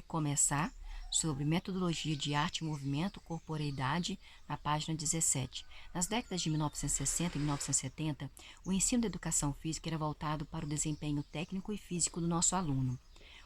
Recomeçar, sobre metodologia de arte e movimento, corporeidade, na página 17. Nas décadas de 1960 e 1970, o ensino da educação física era voltado para o desempenho técnico e físico do nosso aluno.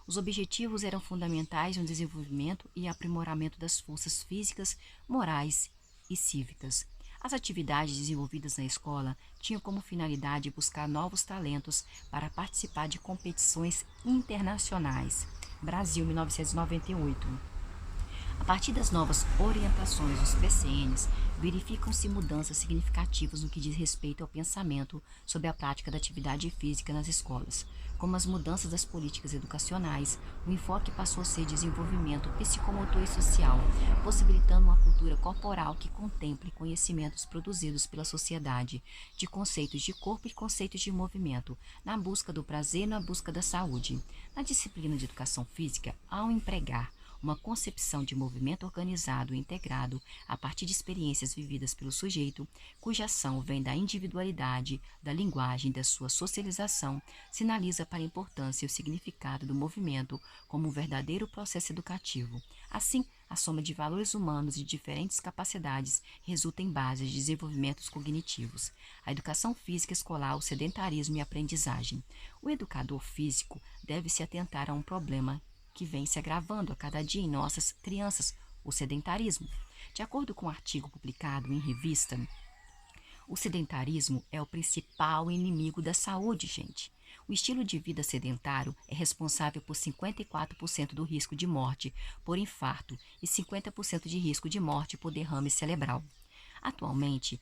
Os objetivos eram fundamentais no desenvolvimento e aprimoramento das forças físicas, morais e cívicas. As atividades desenvolvidas na escola tinham como finalidade buscar novos talentos para participar de competições internacionais. Brasil, 1998. A partir das novas orientações dos PCNs, verificam-se mudanças significativas no que diz respeito ao pensamento sobre a prática da atividade física nas escolas. Como as mudanças das políticas educacionais, o enfoque passou a ser desenvolvimento psicomotor e social, possibilitando uma cultura corporal que contemple conhecimentos produzidos pela sociedade, de conceitos de corpo e conceitos de movimento, na busca do prazer e na busca da saúde. Na disciplina de educação física, ao empregar uma concepção de movimento organizado e integrado a partir de experiências vividas pelo sujeito, cuja ação vem da individualidade, da linguagem e da sua socialização, sinaliza para a importância e o significado do movimento como um verdadeiro processo educativo. Assim, a soma de valores humanos de diferentes capacidades resulta em bases de desenvolvimentos cognitivos. A educação física escolar, o sedentarismo e a aprendizagem. O educador físico deve se atentar a um problema que vem se agravando a cada dia em nossas crianças, o sedentarismo. De acordo com um artigo publicado em revista, o sedentarismo é o principal inimigo da saúde, gente. O estilo de vida sedentário é responsável por 54% do risco de morte por infarto e 50% de risco de morte por derrame cerebral. Atualmente,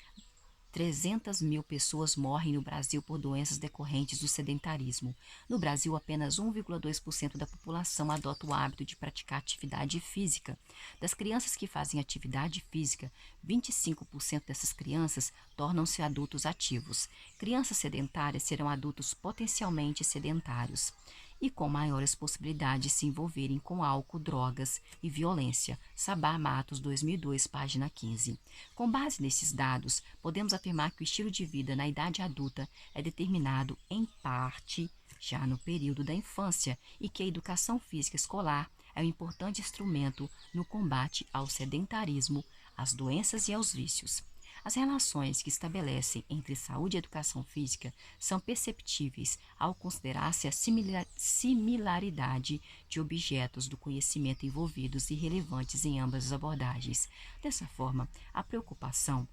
300 mil pessoas morrem no Brasil por doenças decorrentes do sedentarismo. No Brasil, apenas 1,2% da população adota o hábito de praticar atividade física. Das crianças que fazem atividade física, 25% dessas crianças tornam-se adultos ativos. Crianças sedentárias serão adultos potencialmente sedentários e com maiores possibilidades de se envolverem com álcool, drogas e violência. Sabá Matos, 2002, página 15. Com base nesses dados, podemos afirmar que o estilo de vida na idade adulta é determinado, em parte, já no período da infância e que a educação física escolar é um importante instrumento no combate ao sedentarismo, às doenças e aos vícios. As relações que estabelecem entre saúde e educação física são perceptíveis ao considerar-se a similaridade de objetos do conhecimento envolvidos e relevantes em ambas as abordagens. Dessa forma, a preocupação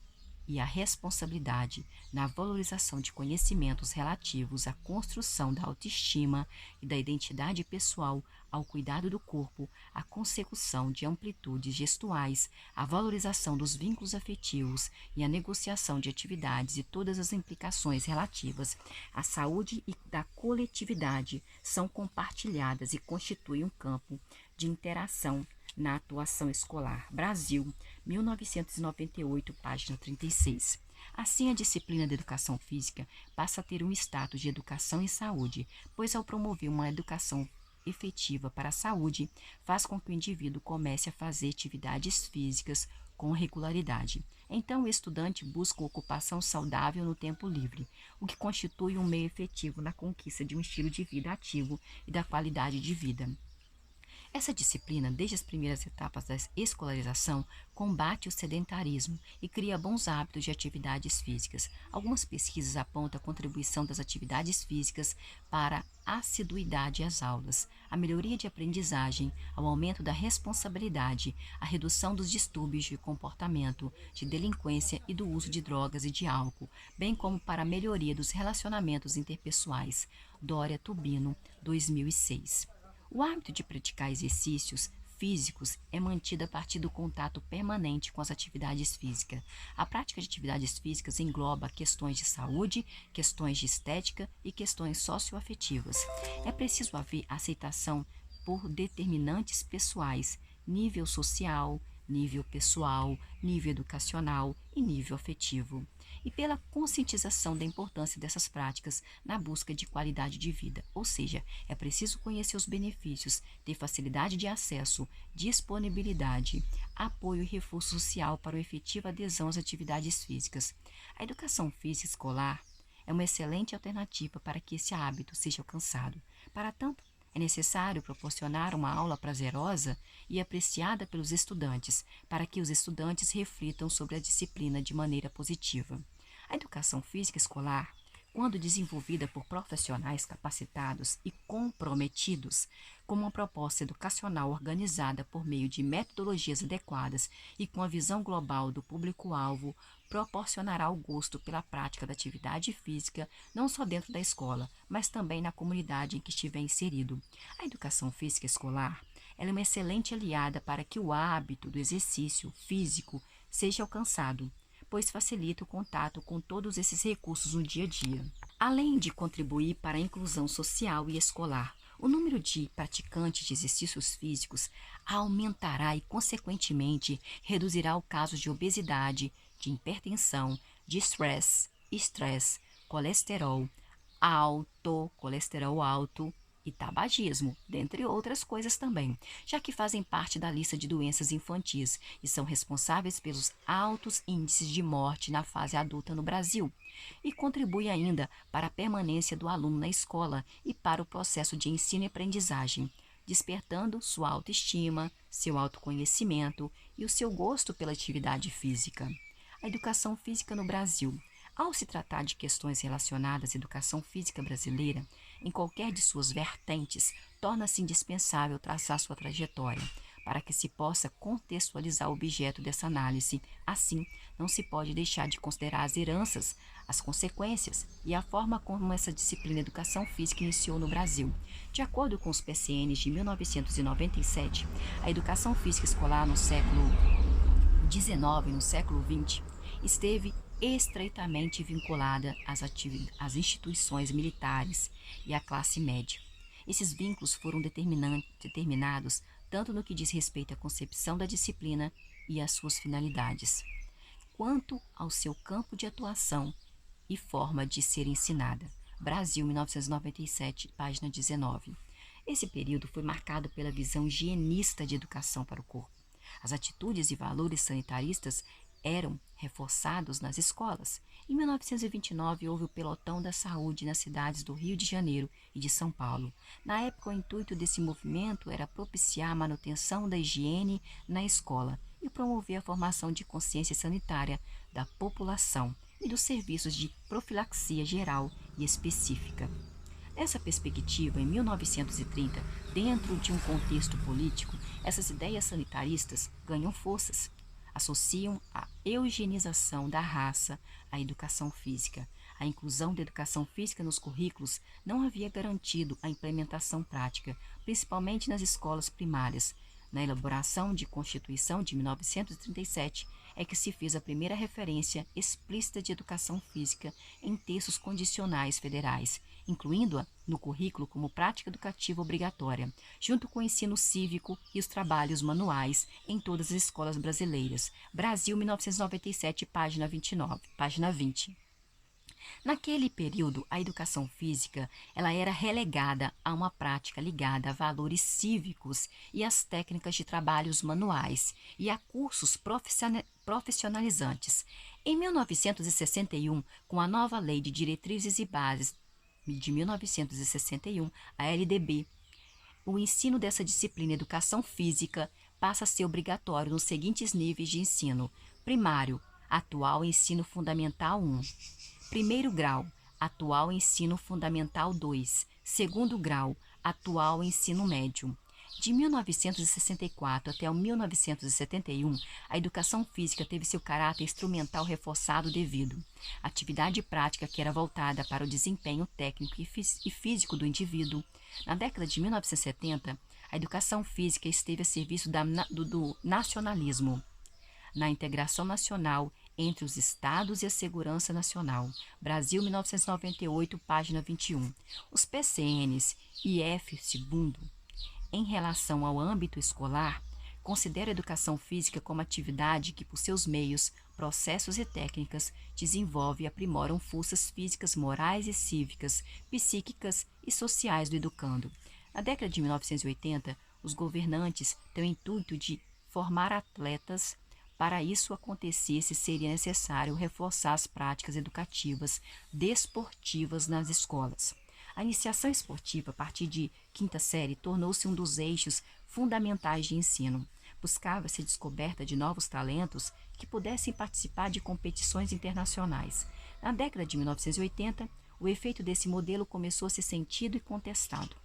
e a responsabilidade na valorização de conhecimentos relativos à construção da autoestima e da identidade pessoal, ao cuidado do corpo, à consecução de amplitudes gestuais, à valorização dos vínculos afetivos e à negociação de atividades e todas as implicações relativas à saúde e da coletividade são compartilhadas e constituem um campo de interação na atuação escolar. Brasil, 1998, página 36. Assim, a disciplina de educação física passa a ter um status de educação em saúde, pois ao promover uma educação efetiva para a saúde, faz com que o indivíduo comece a fazer atividades físicas com regularidade. Então, o estudante busca ocupação saudável no tempo livre, o que constitui um meio efetivo na conquista de um estilo de vida ativo e da qualidade de vida. Essa disciplina, desde as primeiras etapas da escolarização, combate o sedentarismo e cria bons hábitos de atividades físicas. Algumas pesquisas apontam a contribuição das atividades físicas para a assiduidade às aulas, a melhoria de aprendizagem, ao aumento da responsabilidade, a redução dos distúrbios de comportamento, de delinquência e do uso de drogas e de álcool, bem como para a melhoria dos relacionamentos interpessoais. Dória Tubino, 2006. O hábito de praticar exercícios físicos é mantido a partir do contato permanente com as atividades físicas. A prática de atividades físicas engloba questões de saúde, questões de estética e questões socioafetivas. É preciso haver aceitação por determinantes pessoais, nível social, nível pessoal, nível educacional e nível afetivo, e pela conscientização da importância dessas práticas na busca de qualidade de vida. Ou seja, é preciso conhecer os benefícios, ter facilidade de acesso, disponibilidade, apoio e reforço social para uma efetiva adesão às atividades físicas. A educação física escolar é uma excelente alternativa para que esse hábito seja alcançado. Para tanto, É necessário proporcionar uma aula prazerosa e apreciada pelos estudantes, para que os estudantes reflitam sobre a disciplina de maneira positiva. A educação física escolar, quando desenvolvida por profissionais capacitados e comprometidos, como uma proposta educacional organizada por meio de metodologias adequadas e com a visão global do público-alvo, proporcionará o gosto pela prática da atividade física, não só dentro da escola, mas também na comunidade em que estiver inserido. A educação física escolar ela é uma excelente aliada para que o hábito do exercício físico seja alcançado, pois facilita o contato com todos esses recursos no dia a dia. Além de contribuir para a inclusão social e escolar, o número de praticantes de exercícios físicos aumentará e, consequentemente, reduzirá o caso de obesidade, de hipertensão, de estresse, colesterol alto e tabagismo, dentre outras coisas também, já que fazem parte da lista de doenças infantis e são responsáveis pelos altos índices de morte na fase adulta no Brasil, e contribui ainda para a permanência do aluno na escola e para o processo de ensino e aprendizagem, despertando sua autoestima, seu autoconhecimento e o seu gosto pela atividade física. A educação física no Brasil. Ao se tratar de questões relacionadas à educação física brasileira, em qualquer de suas vertentes, torna-se indispensável traçar sua trajetória, para que se possa contextualizar o objeto dessa análise. Assim, não se pode deixar de considerar as heranças, as consequências e a forma como essa disciplina educação física iniciou no Brasil. De acordo com os PCNs de 1997, a educação física escolar no século XIX e no século XX esteve estreitamente vinculada às instituições militares e à classe média. Esses vínculos foram determinados tanto no que diz respeito à concepção da disciplina e às suas finalidades, quanto ao seu campo de atuação e forma de ser ensinada. Brasil, 1997, página 19. Esse período foi marcado pela visão higienista de educação para o corpo. As atitudes e valores sanitaristas eram reforçados nas escolas. Em 1929, houve o Pelotão da Saúde nas cidades do Rio de Janeiro e de São Paulo. Na época, o intuito desse movimento era propiciar a manutenção da higiene na escola e promover a formação de consciência sanitária da população e dos serviços de profilaxia geral e específica. Nessa perspectiva, em 1930, dentro de um contexto político, essas ideias sanitaristas ganham forças. Associam a eugenização da raça à educação física. A inclusão da educação física nos currículos não havia garantido a implementação prática, principalmente nas escolas primárias. Na elaboração de Constituição de 1937 é que se fez a primeira referência explícita de educação física em textos condicionais federais, incluindo-a no currículo como prática educativa obrigatória, junto com o ensino cívico e os trabalhos manuais em todas as escolas brasileiras. Brasil, 1997, página 29, página 20. Naquele período, a educação física ela era relegada a uma prática ligada a valores cívicos e às técnicas de trabalhos manuais e a cursos profissionalizantes. Em 1961, com a nova Lei de Diretrizes e Bases de 1961, a LDB, o ensino dessa disciplina educação física passa a ser obrigatório nos seguintes níveis de ensino: primário, atual ensino fundamental 1. Primeiro grau, atual ensino fundamental 2. Segundo grau, atual ensino médio. De 1964 até 1971, a educação física teve seu caráter instrumental reforçado devido à atividade prática que era voltada para o desempenho técnico e físico do indivíduo. Na década de 1970, a educação física esteve a serviço do nacionalismo, na integração nacional entre os estados e a segurança nacional. Brasil, 1998, página 21. Os PCNs e F2, em relação ao âmbito escolar, considera a educação física como atividade que, por seus meios, processos e técnicas, desenvolve e aprimoram forças físicas, morais e cívicas, psíquicas e sociais do educando. Na década de 1980, os governantes têm o intuito de formar atletas. Para isso acontecesse, seria necessário reforçar as práticas educativas desportivas nas escolas. A iniciação esportiva a partir de quinta série tornou-se um dos eixos fundamentais de ensino. Buscava-se a descoberta de novos talentos que pudessem participar de competições internacionais. Na década de 1980, o efeito desse modelo começou a ser sentido e contestado.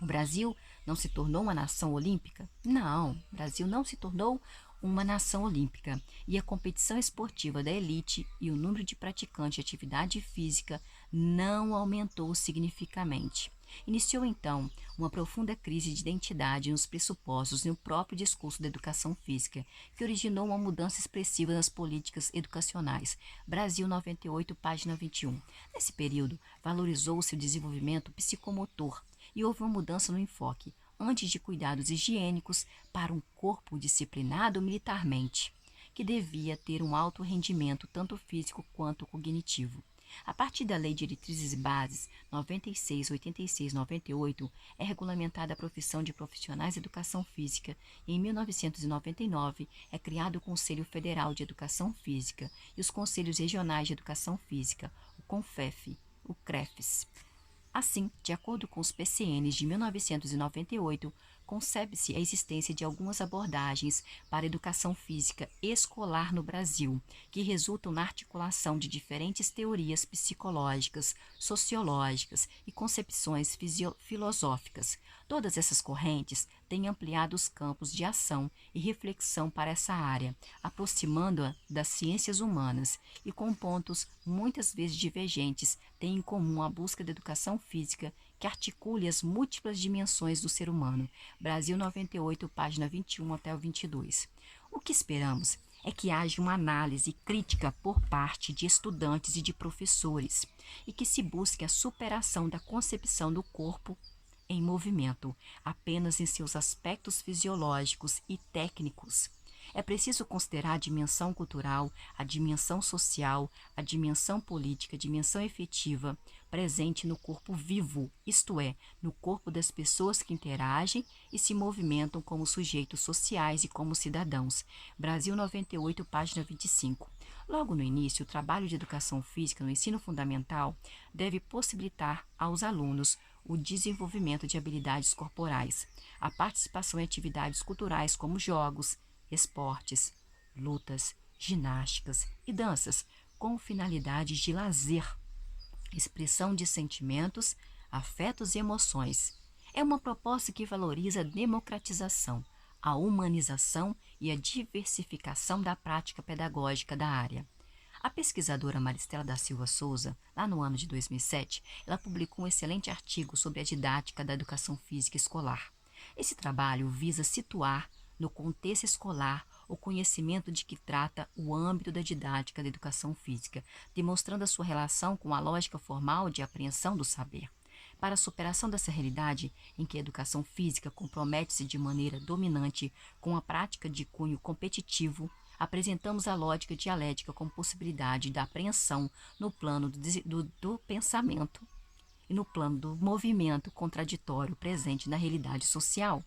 O Brasil não se tornou uma nação olímpica? Não, o Brasil não se tornou uma nação olímpica. E a competição esportiva da elite e o número de praticantes de atividade física não aumentou significativamente. Iniciou então uma profunda crise de identidade nos pressupostos e no próprio discurso da educação física, que originou uma mudança expressiva nas políticas educacionais. Brasil 98, página 21. Nesse período, valorizou-se o desenvolvimento psicomotor e houve uma mudança no enfoque, antes de cuidados higiênicos, para um corpo disciplinado militarmente, que devia ter um alto rendimento tanto físico quanto cognitivo. A partir da Lei de Diretrizes e Bases 96, 86, 98, é regulamentada a profissão de profissionais de educação física e em 1999 é criado o Conselho Federal de Educação Física e os Conselhos Regionais de Educação Física, o CONFEF, o CREFES. Assim, de acordo com os PCNs de 1998, concebe-se a existência de algumas abordagens para a educação física escolar no Brasil, que resultam na articulação de diferentes teorias psicológicas, sociológicas e concepções filosóficas. Todas essas correntes têm ampliado os campos de ação e reflexão para essa área, aproximando-a das ciências humanas e com pontos muitas vezes divergentes, têm em comum a busca da educação física que articule as múltiplas dimensões do ser humano. Brasil 98, página 21 até o 22. O que esperamos é que haja uma análise crítica por parte de estudantes e de professores e que se busque a superação da concepção do corpo em movimento, apenas em seus aspectos fisiológicos e técnicos. É preciso considerar a dimensão cultural, a dimensão social, a dimensão política, a dimensão efetiva presente no corpo vivo, isto é, no corpo das pessoas que interagem e se movimentam como sujeitos sociais e como cidadãos. Brasil 98, página 25. Logo no início, o trabalho de educação física no ensino fundamental deve possibilitar aos alunos o desenvolvimento de habilidades corporais, a participação em atividades culturais como jogos, esportes, lutas, ginásticas e danças, com finalidades de lazer, expressão de sentimentos, afetos e emoções. É uma proposta que valoriza a democratização, a humanização e a diversificação da prática pedagógica da área. A pesquisadora Maristela da Silva Souza, lá no ano de 2007, ela publicou um excelente artigo sobre a didática da educação física escolar. Esse trabalho visa situar no contexto escolar o conhecimento de que trata o âmbito da didática da educação física, demonstrando a sua relação com a lógica formal de apreensão do saber. Para a superação dessa realidade, em que a educação física compromete-se de maneira dominante com a prática de cunho competitivo, apresentamos a lógica dialética como possibilidade da apreensão no plano do pensamento e no plano do movimento contraditório presente na realidade social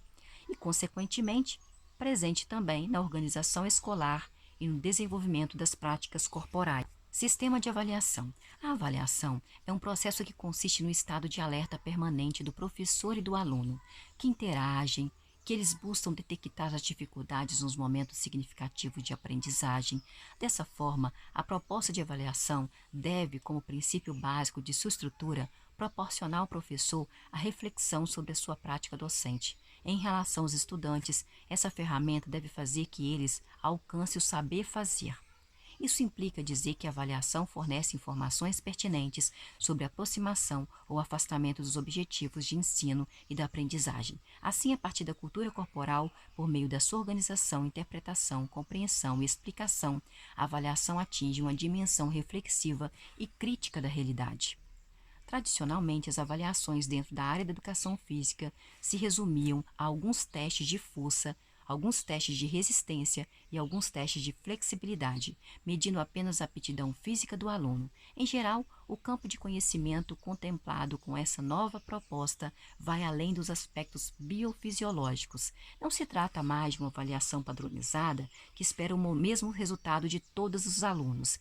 e, consequentemente, presente também na organização escolar e no desenvolvimento das práticas corporais. Sistema de avaliação. A avaliação é um processo que consiste no estado de alerta permanente do professor e do aluno, que interagem, que eles buscam detectar as dificuldades nos momentos significativos de aprendizagem. Dessa forma, a proposta de avaliação deve, como princípio básico de sua estrutura, proporcionar ao professor a reflexão sobre a sua prática docente. Em relação aos estudantes, essa ferramenta deve fazer que eles alcancem o saber fazer. Isso implica dizer que a avaliação fornece informações pertinentes sobre a aproximação ou afastamento dos objetivos de ensino e da aprendizagem. Assim, a partir da cultura corporal, por meio da sua organização, interpretação, compreensão e explicação, a avaliação atinge uma dimensão reflexiva e crítica da realidade. Tradicionalmente, as avaliações dentro da área da educação física se resumiam a alguns testes de força, alguns testes de resistência e alguns testes de flexibilidade, medindo apenas a aptidão física do aluno. Em geral, o campo de conhecimento contemplado com essa nova proposta vai além dos aspectos biofisiológicos. Não se trata mais de uma avaliação padronizada que espera o mesmo resultado de todos os alunos.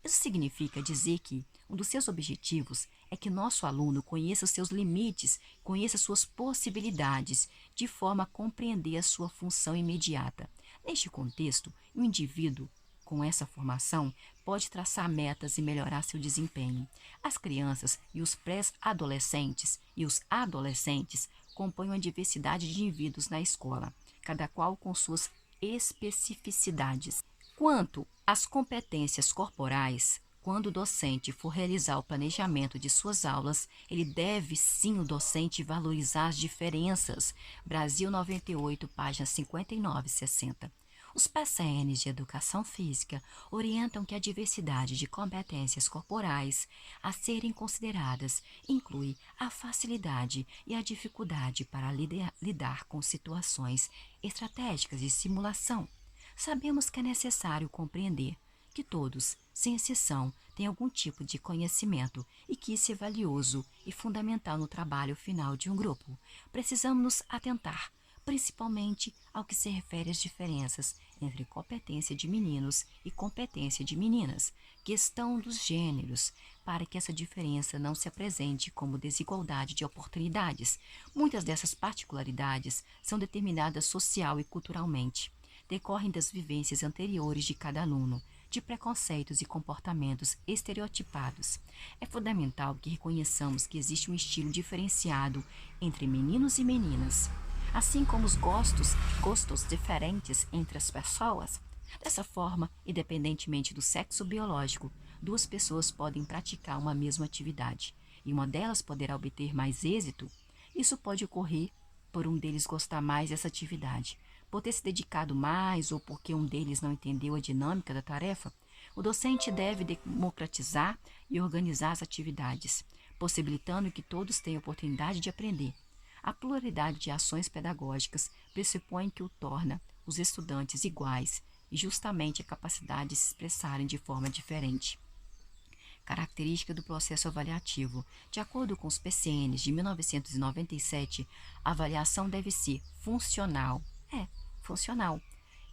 Isso significa dizer que um dos seus objetivos é que nosso aluno conheça os seus limites, conheça suas possibilidades, de forma a compreender a sua função imediata. Neste contexto, o indivíduo, com essa formação, pode traçar metas e melhorar seu desempenho. As crianças e os pré-adolescentes e os adolescentes compõem uma diversidade de indivíduos na escola, cada qual com suas especificidades. Quanto às competências corporais, quando o docente for realizar o planejamento de suas aulas, ele deve sim, o docente, valorizar as diferenças. Brasil 98, páginas 59 e 60. Os PCNs de Educação Física orientam que a diversidade de competências corporais a serem consideradas inclui a facilidade e a dificuldade para lidar com situações estratégicas de simulação. Sabemos que é necessário compreender que todos, sem exceção, têm algum tipo de conhecimento e que isso é valioso e fundamental no trabalho final de um grupo. Precisamos nos atentar principalmente ao que se refere às diferenças entre competência de meninos e competência de meninas, questão dos gêneros, para que essa diferença não se apresente como desigualdade de oportunidades. Muitas dessas particularidades são determinadas social e culturalmente, decorrem das vivências anteriores de cada aluno, de preconceitos e comportamentos estereotipados. É fundamental que reconheçamos que existe um estilo diferenciado entre meninos e meninas, assim como os gostos diferentes entre as pessoas. Dessa forma, independentemente do sexo biológico, duas pessoas podem praticar uma mesma atividade, e uma delas poderá obter mais êxito. Isso pode ocorrer por um deles gostar mais dessa atividade, por ter se dedicado mais ou porque um deles não entendeu a dinâmica da tarefa. O docente deve democratizar e organizar as atividades, possibilitando que todos tenham oportunidade de aprender. A pluralidade de ações pedagógicas pressupõe que o torna os estudantes iguais e justamente a capacidade de se expressarem de forma diferente. Característica do processo avaliativo. De acordo com os PCNs de 1997, a avaliação deve ser funcional,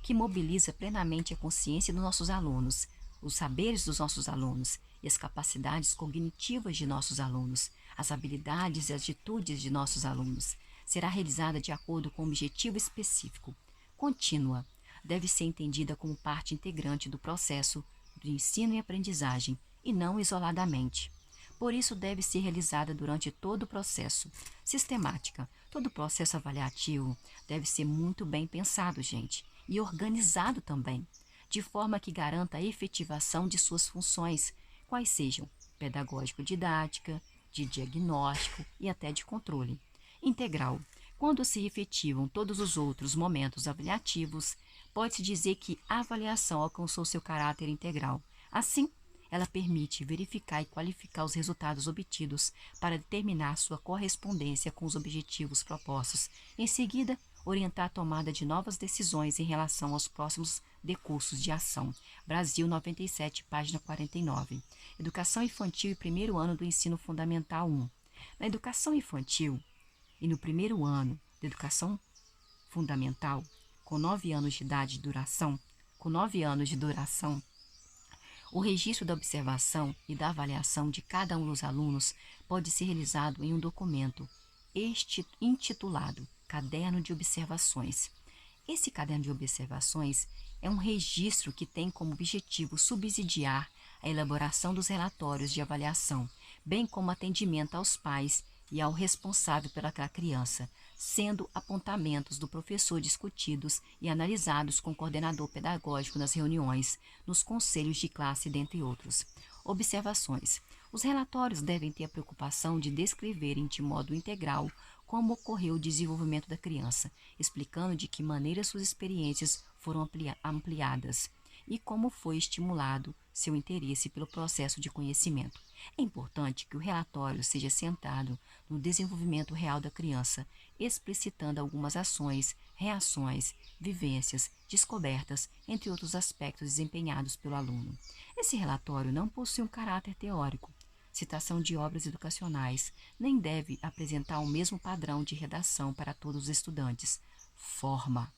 que mobiliza plenamente a consciência dos nossos alunos, os saberes dos nossos alunos e as capacidades cognitivas de nossos alunos, as habilidades e atitudes de nossos alunos. Será realizada de acordo com um objetivo específico. Contínua. Deve ser entendida como parte integrante do processo do ensino e aprendizagem e não isoladamente. Por isso, deve ser realizada durante todo o processo. Sistemática. Todo processo avaliativo deve ser muito bem pensado, gente, e organizado também, de forma que garanta a efetivação de suas funções, quais sejam pedagógico-didática, de diagnóstico e até de controle. Integral. Quando se efetivam todos os outros momentos avaliativos, pode-se dizer que a avaliação alcançou seu caráter integral. Assim, ela permite verificar e qualificar os resultados obtidos para determinar sua correspondência com os objetivos propostos. Em seguida, orientar a tomada de novas decisões em relação aos próximos decursos de ação. Brasil 97, página 49. Educação infantil e primeiro ano do ensino fundamental 1. Na educação infantil e no primeiro ano da educação fundamental, com 9 anos de duração, o registro da observação e da avaliação de cada um dos alunos pode ser realizado em um documento intitulado Caderno de Observações. Esse caderno de observações é um registro que tem como objetivo subsidiar a elaboração dos relatórios de avaliação, bem como atendimento aos pais e ao responsável pelaquela criança, sendo apontamentos do professor discutidos e analisados com o coordenador pedagógico nas reuniões, nos conselhos de classe, dentre outros. Observações. Os relatórios devem ter a preocupação de descreverem de modo integral como ocorreu o desenvolvimento da criança, explicando de que maneira suas experiências foram ampliadas e como foi estimulado seu interesse pelo processo de conhecimento. É importante que o relatório seja centrado no desenvolvimento real da criança, explicitando algumas ações, reações, vivências, descobertas, entre outros aspectos desempenhados pelo aluno. Esse relatório não possui um caráter teórico, citação de obras educacionais, nem deve apresentar o mesmo padrão de redação para todos os estudantes. Forma.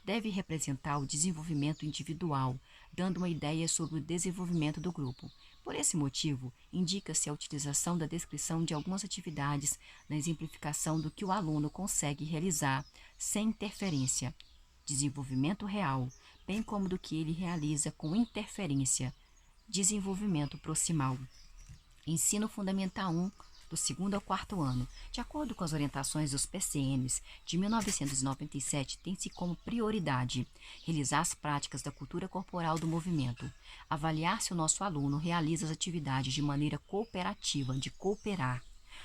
Deve representar o desenvolvimento individual, dando uma ideia sobre o desenvolvimento do grupo. Por esse motivo, indica-se a utilização da descrição de algumas atividades na exemplificação do que o aluno consegue realizar sem interferência, desenvolvimento real, bem como do que ele realiza com interferência, desenvolvimento proximal. Ensino Fundamental 1, do 2º ao 4º ano. De acordo com as orientações dos PCMs de 1997, tem-se como prioridade realizar as práticas da cultura corporal do movimento, avaliar se o nosso aluno realiza as atividades de maneira cooperativa, de cooperar,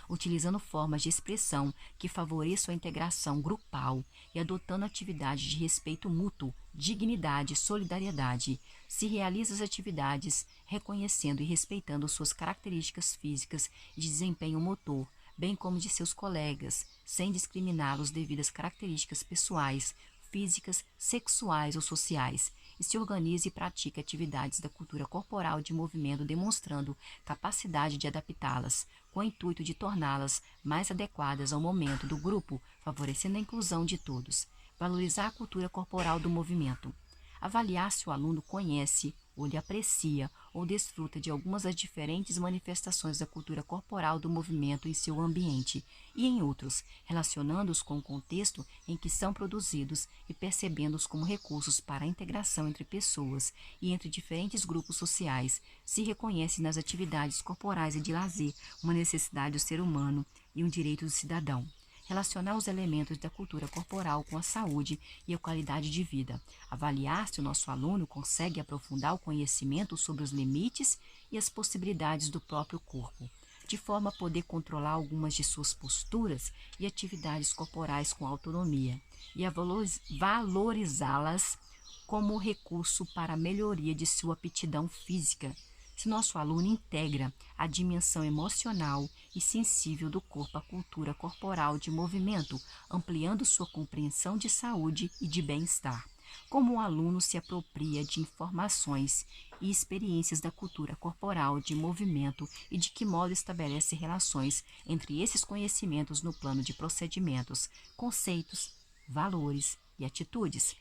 utilizando formas de expressão que favoreçam a integração grupal e adotando atividades de respeito mútuo, dignidade e solidariedade. Se realiza as atividades reconhecendo e respeitando suas características físicas e de desempenho motor, bem como de seus colegas, sem discriminá-los devido às características pessoais, físicas, sexuais ou sociais, e se organiza e pratica atividades da cultura corporal de movimento demonstrando capacidade de adaptá-las, com o intuito de torná-las mais adequadas ao momento do grupo, favorecendo a inclusão de todos. Valorizar a cultura corporal do movimento. Avaliar se o aluno conhece, ou lhe aprecia, ou desfruta de algumas das diferentes manifestações da cultura corporal do movimento em seu ambiente e em outros, relacionando-os com o contexto em que são produzidos e percebendo-os como recursos para a integração entre pessoas e entre diferentes grupos sociais. Se reconhece nas atividades corporais e de lazer uma necessidade do ser humano e um direito do cidadão. Relacionar os elementos da cultura corporal com a saúde e a qualidade de vida. Avaliar se o nosso aluno consegue aprofundar o conhecimento sobre os limites e as possibilidades do próprio corpo, de forma a poder controlar algumas de suas posturas e atividades corporais com autonomia, e a valorizá-las como recurso para a melhoria de sua aptidão física. Se nosso aluno integra a dimensão emocional e sensível do corpo à cultura corporal de movimento, ampliando sua compreensão de saúde e de bem-estar. Como o aluno se apropria de informações e experiências da cultura corporal de movimento e de que modo estabelece relações entre esses conhecimentos no plano de procedimentos, conceitos, valores e atitudes,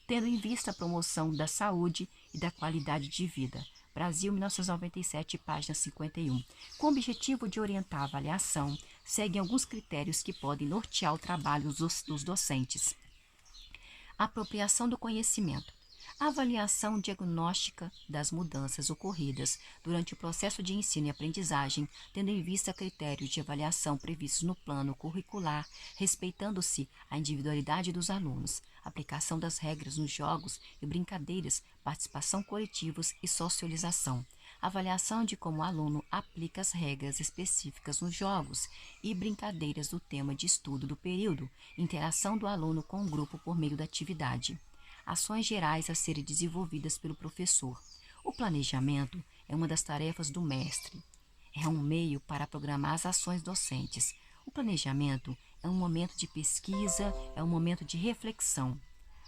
tendo em vista a promoção da saúde e da qualidade de vida. Brasil, 1997, página 51. Com o objetivo de orientar a avaliação, seguem alguns critérios que podem nortear o trabalho dos docentes. Apropriação do conhecimento. A avaliação diagnóstica das mudanças ocorridas durante o processo de ensino e aprendizagem, tendo em vista critérios de avaliação previstos no plano curricular, respeitando-se a individualidade dos alunos, aplicação das regras nos jogos e brincadeiras, participação coletivos e socialização. Avaliação de como o aluno aplica as regras específicas nos jogos e brincadeiras do tema de estudo do período, interação do aluno com o grupo por meio da atividade. Ações gerais a serem desenvolvidas pelo professor. O planejamento é uma das tarefas do mestre. É um meio para programar as ações docentes. O planejamento é um momento de pesquisa, é um momento de reflexão.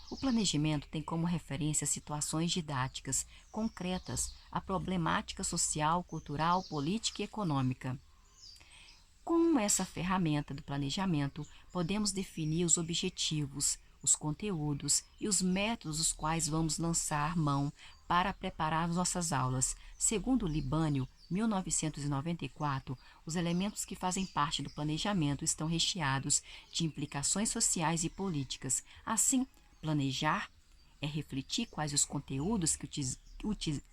O planejamento tem como referência situações didáticas concretas, a problemática social, cultural, política e econômica. Com essa ferramenta do planejamento, podemos definir os objetivos, os conteúdos e os métodos dos quais vamos lançar mão para preparar nossas aulas. Segundo Libânio, 1994, os elementos que fazem parte do planejamento estão recheados de implicações sociais e políticas. Assim, planejar é refletir quais os conteúdos que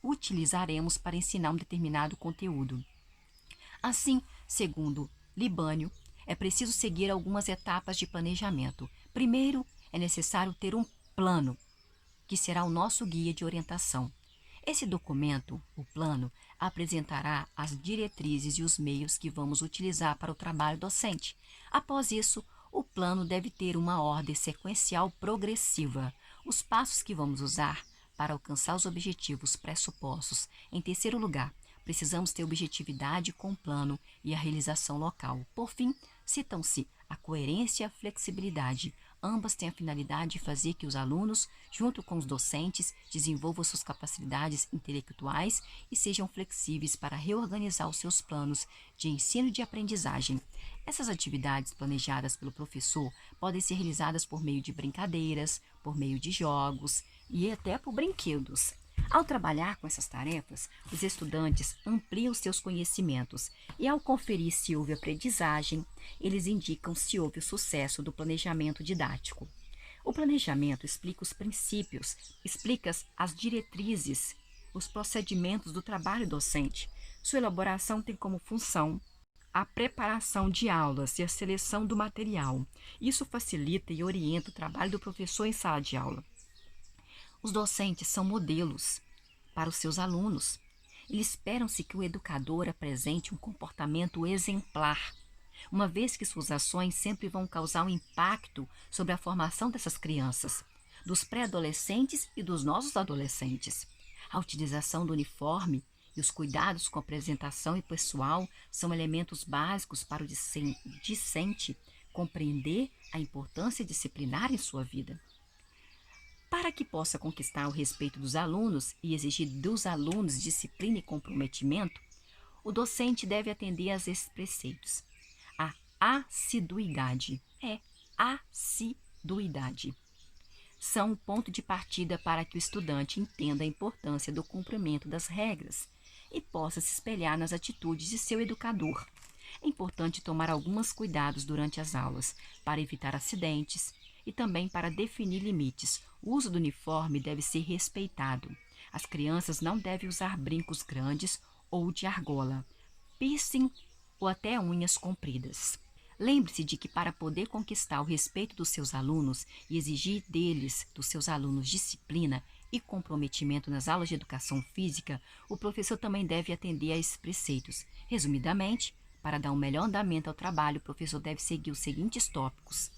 utilizaremos para ensinar um determinado conteúdo. Assim, segundo Libânio, é preciso seguir algumas etapas de planejamento. Primeiro, é necessário ter um plano, que será o nosso guia de orientação. Esse documento, o plano, apresentará as diretrizes e os meios que vamos utilizar para o trabalho docente. Após isso, o plano deve ter uma ordem sequencial progressiva. Os passos que vamos usar para alcançar os objetivos pressupostos. Em terceiro lugar, precisamos ter objetividade com o plano e a realização local. Por fim, citam-se a coerência e a flexibilidade. Ambas têm a finalidade de fazer que os alunos, junto com os docentes, desenvolvam suas capacidades intelectuais e sejam flexíveis para reorganizar os seus planos de ensino e de aprendizagem. Essas atividades planejadas pelo professor podem ser realizadas por meio de brincadeiras, por meio de jogos e até por brinquedos. Ao trabalhar com essas tarefas, os estudantes ampliam os seus conhecimentos e, ao conferir se houve aprendizagem, eles indicam se houve o sucesso do planejamento didático. O planejamento explica os princípios, explica as diretrizes, os procedimentos do trabalho docente. Sua elaboração tem como função a preparação de aulas e a seleção do material. Isso facilita e orienta o trabalho do professor em sala de aula. Os docentes são modelos para os seus alunos. Eles esperam-se que o educador apresente um comportamento exemplar, uma vez que suas ações sempre vão causar um impacto sobre a formação dessas crianças, dos pré-adolescentes e dos nossos adolescentes. A utilização do uniforme e os cuidados com a apresentação e pessoal são elementos básicos para o discente compreender a importância disciplinar em sua vida. Para que possa conquistar o respeito dos alunos e exigir dos alunos disciplina e comprometimento, o docente deve atender a esses preceitos. A assiduidade. Assiduidade. São o ponto de partida para que o estudante entenda a importância do cumprimento das regras e possa se espelhar nas atitudes de seu educador. É importante tomar alguns cuidados durante as aulas para evitar acidentes e também para definir limites. O uso do uniforme deve ser respeitado. As crianças não devem usar brincos grandes ou de argola, piercing ou até unhas compridas. Lembre-se de que para poder conquistar o respeito dos seus alunos e exigir deles, dos seus alunos, disciplina e comprometimento nas aulas de educação física, o professor também deve atender a esses preceitos. Resumidamente, para dar um melhor andamento ao trabalho, o professor deve seguir os seguintes tópicos: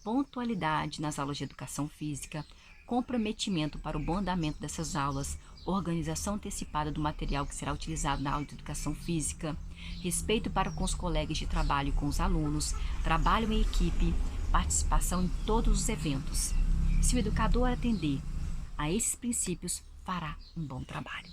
pontualidade nas aulas de educação física, comprometimento para o bom andamento dessas aulas, organização antecipada do material que será utilizado na aula de educação física, respeito para com os colegas de trabalho e com os alunos, trabalho em equipe, participação em todos os eventos. Se o educador atender a esses princípios, fará um bom trabalho.